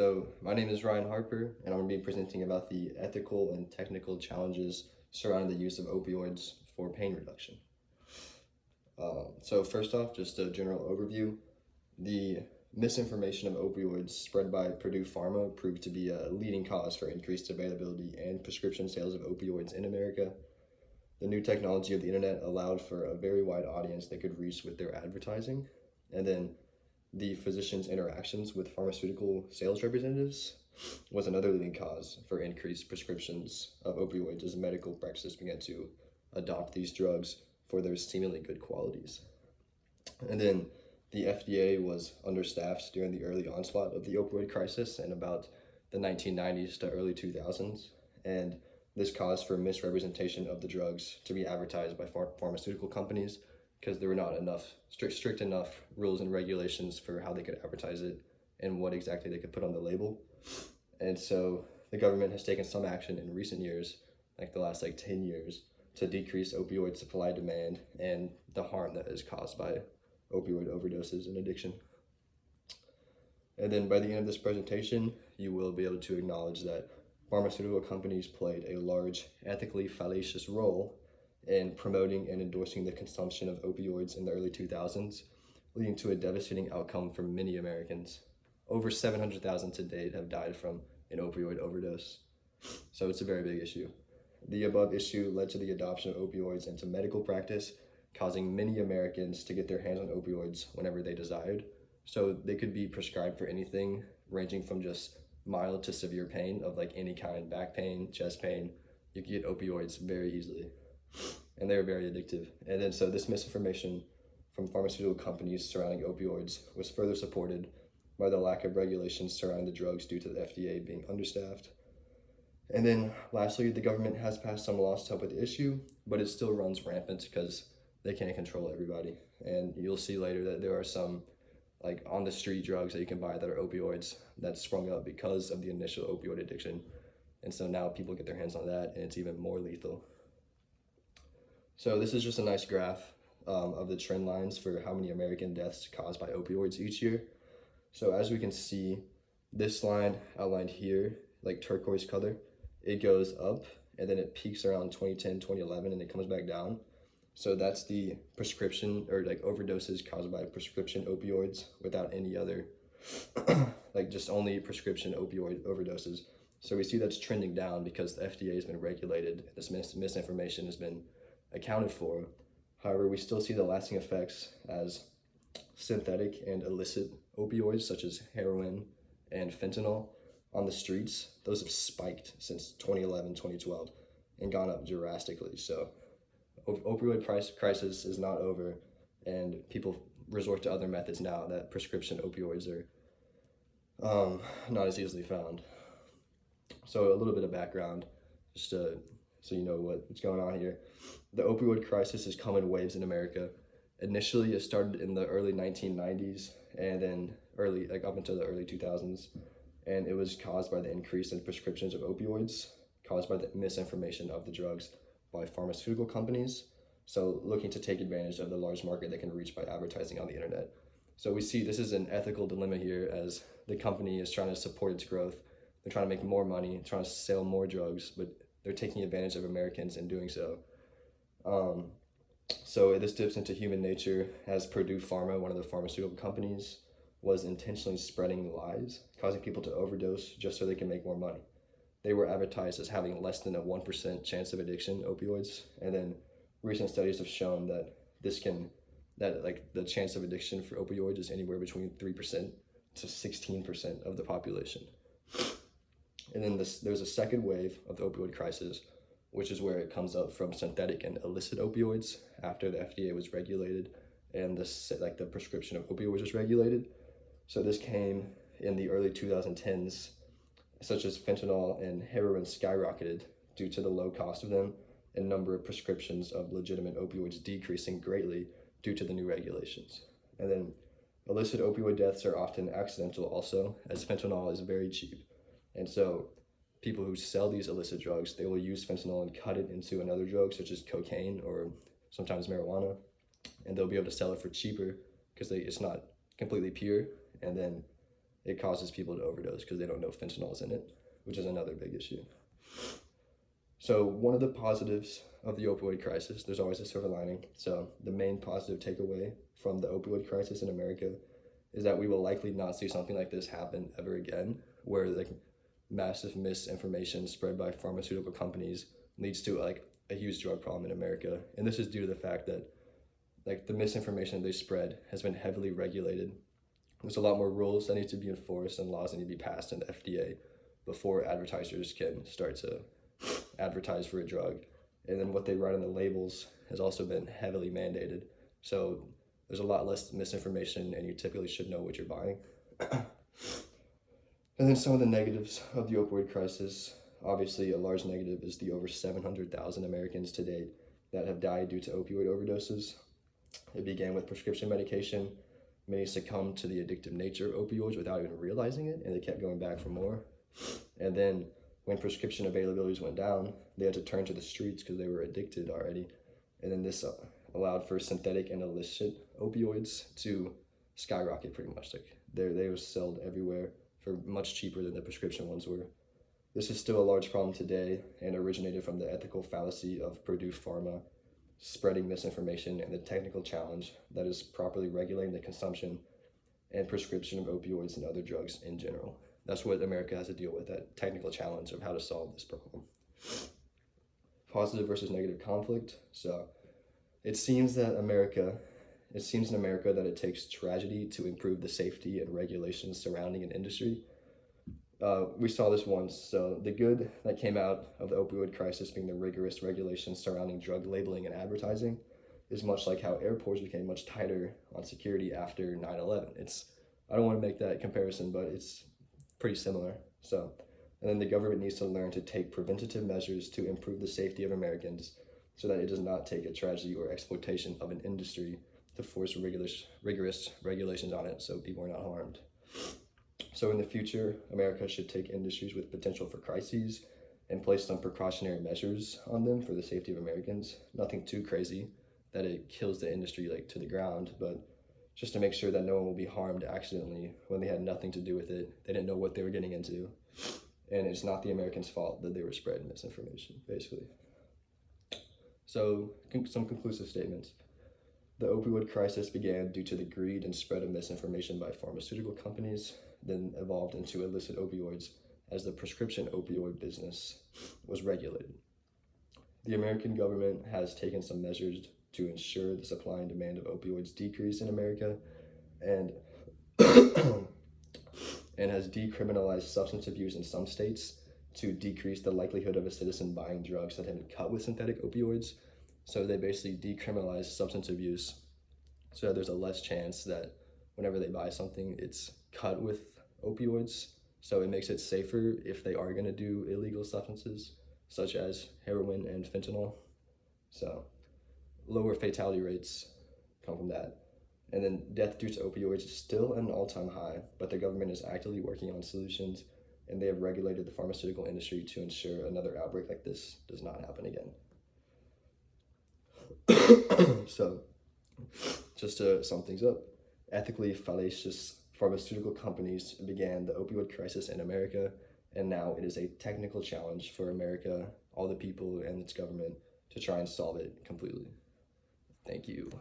So, my name is Ryan Harper, and I'm going to be presenting about the ethical and technical challenges surrounding the use of opioids for pain reduction. So, first off, just a general overview. The misinformation of opioids spread by Purdue Pharma proved to be a leading cause for increased availability and prescription sales of opioids in America. The new technology of the internet allowed for a very wide audience they could reach with their advertising, and then the physician's interactions with pharmaceutical sales representatives was another leading cause for increased prescriptions of opioids as medical practices began to adopt these drugs for their seemingly good qualities. And then the FDA was understaffed during the early onslaught of the opioid crisis in about the 1990s to early 2000s, and this caused for misrepresentation of the drugs to be advertised by pharmaceutical companies because there were not enough strict enough rules and regulations for how they could advertise it and what exactly they could put on the label. And so the government has taken some action in recent years, like the last 10 years, to decrease opioid supply demand and the harm that is caused by opioid overdoses and addiction. And then by the end of this presentation, you will be able to acknowledge that pharmaceutical companies played a large, ethically fallacious role in promoting and endorsing the consumption of opioids in the early 2000s, leading to a devastating outcome for many Americans. Over 700,000 to date have died from an opioid overdose. So it's a very big issue. The above issue led to the adoption of opioids into medical practice, causing many Americans to get their hands on opioids whenever they desired. So they could be prescribed for anything, ranging from just mild to severe pain of any kind, back pain, chest pain. You can get opioids very easily, and they're very addictive. And then so this misinformation from pharmaceutical companies surrounding opioids was further supported by the lack of regulations surrounding the drugs due to the FDA being understaffed. And then lastly, the government has passed some laws to help with the issue, but it still runs rampant because they can't control everybody. And you'll see later that there are some on the street drugs that you can buy that are opioids that sprung up because of the initial opioid addiction. And so now people get their hands on that and it's even more lethal. So this is just a nice graph of the trend lines for how many American deaths caused by opioids each year. So as we can see, this line outlined here, turquoise color, it goes up and then it peaks around 2010, 2011, and it comes back down. So that's the prescription or overdoses caused by prescription opioids without any other, just only prescription opioid overdoses. So we see that's trending down because the FDA has been regulated. This misinformation has been accounted for. However, we still see the lasting effects as synthetic and illicit opioids such as heroin and fentanyl on the streets. Those have spiked since 2011, 2012 and gone up drastically. So opioid crisis is not over, and people resort to other methods now that prescription opioids are not as easily found. So a little bit of background, just so you know what's going on here. The opioid crisis has come in waves in America. Initially, it started in the early 1990s and then up until the early 2000s, and it was caused by the increase in prescriptions of opioids caused by the misinformation of the drugs by pharmaceutical companies, so looking to take advantage of the large market they can reach by advertising on the internet. So we see this is an ethical dilemma here as the company is trying to support its growth. They're trying to make more money, trying to sell more drugs, but they're taking advantage of Americans in doing so. So this dips into human nature as Purdue Pharma, one of the pharmaceutical companies, was intentionally spreading lies, causing people to overdose just so they can make more money. They were advertised as having less than a 1% chance of addiction, opioids, and then recent studies have shown that the chance of addiction for opioids is anywhere between 3% to 16% of the population. And then there's a second wave of the opioid crisis, which is where it comes up from synthetic and illicit opioids after the FDA was regulated and the prescription of opioids was regulated. So this came in the early 2010s, such as fentanyl and heroin skyrocketed due to the low cost of them and number of prescriptions of legitimate opioids decreasing greatly due to the new regulations. And then illicit opioid deaths are often accidental also, as fentanyl is very cheap. And so people who sell these illicit drugs, they will use fentanyl and cut it into another drug such as cocaine or sometimes marijuana, and they'll be able to sell it for cheaper because it's not completely pure, and then it causes people to overdose because they don't know fentanyl is in it, which is another big issue. So one of the positives of the opioid crisis, there's always a silver lining. So the main positive takeaway from the opioid crisis in America is that we will likely not see something like this happen ever again, where like massive misinformation spread by pharmaceutical companies leads to like a huge drug problem in America. And this is due to the fact that like the misinformation they spread has been heavily regulated. There's a lot more rules that need to be enforced and laws that need to be passed in the FDA before advertisers can start to advertise for a drug. And then what they write on the labels has also been heavily mandated. So there's a lot less misinformation and you typically should know what you're buying. And then some of the negatives of the opioid crisis, obviously a large negative is the over 700,000 Americans to date that have died due to opioid overdoses. It began with prescription medication. Many succumbed to the addictive nature of opioids without even realizing it, and they kept going back for more. And then when prescription availabilities went down, they had to turn to the streets because they were addicted already. And then this allowed for synthetic and illicit opioids to skyrocket pretty much. Like they were sold everywhere for much cheaper than the prescription ones were. This is still a large problem today and originated from the ethical fallacy of Purdue Pharma spreading misinformation and the technical challenge that is properly regulating the consumption and prescription of opioids and other drugs in general. That's what America has to deal with, that technical challenge of how to solve this problem. Positive versus negative conflict. So it seems in America that it takes tragedy to improve the safety and regulations surrounding an industry. We saw this once. So the good that came out of the opioid crisis being the rigorous regulations surrounding drug labeling and advertising is much like how airports became much tighter on security after 9/11. I don't want to make that comparison, but it's pretty similar. So, and then the government needs to learn to take preventative measures to improve the safety of Americans so that it does not take a tragedy or exploitation of an industry to force rigorous regulations on it so people are not harmed. So in the future, America should take industries with potential for crises and place some precautionary measures on them for the safety of Americans. Nothing too crazy that it kills the industry like to the ground, but just to make sure that no one will be harmed accidentally when they had nothing to do with it. They didn't know what they were getting into. And it's not the Americans' fault that they were spreading misinformation, basically. So some conclusive statements. The opioid crisis began due to the greed and spread of misinformation by pharmaceutical companies, then evolved into illicit opioids as the prescription opioid business was regulated. The American government has taken some measures to ensure the supply and demand of opioids decrease in America and and has decriminalized substance abuse in some states to decrease the likelihood of a citizen buying drugs that have been cut with synthetic opioids. So they basically decriminalize substance abuse so that there's a less chance that whenever they buy something, it's cut with opioids. So it makes it safer if they are going to do illegal substances, such as heroin and fentanyl. So lower fatality rates come from that. And then death due to opioids is still at an all-time high, but the government is actively working on solutions, and they have regulated the pharmaceutical industry to ensure another outbreak like this does not happen again. So, just to sum things up, ethically fallacious pharmaceutical companies began the opioid crisis in America, and now it is a technical challenge for America, all the people, and its government to try and solve it completely. Thank you.